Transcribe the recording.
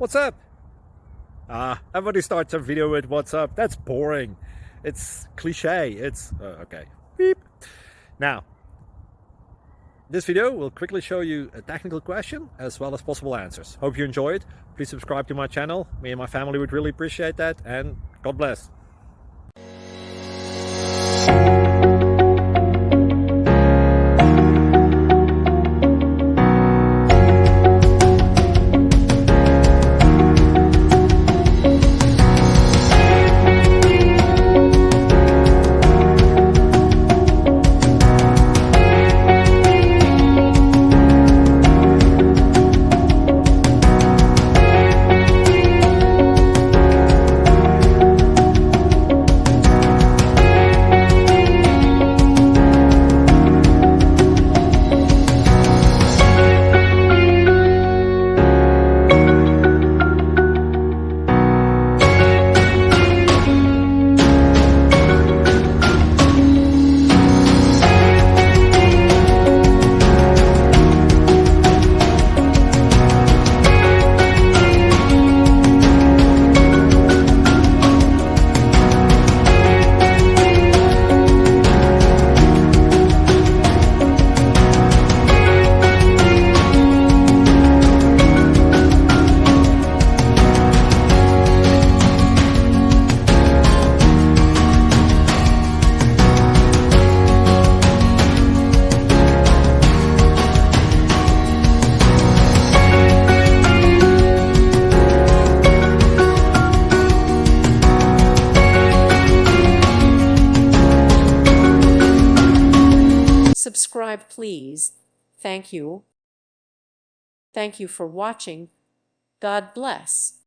What's up? Everybody starts a video with what's up. That's boring. It's cliche. It's okay. Beep. Now, this video will quickly show you a technical question as well as possible answers. Hope you enjoy it. Please subscribe to my channel. Me and my family would really appreciate that, and God bless. Subscribe, please. Thank you. Thank you for watching. God bless.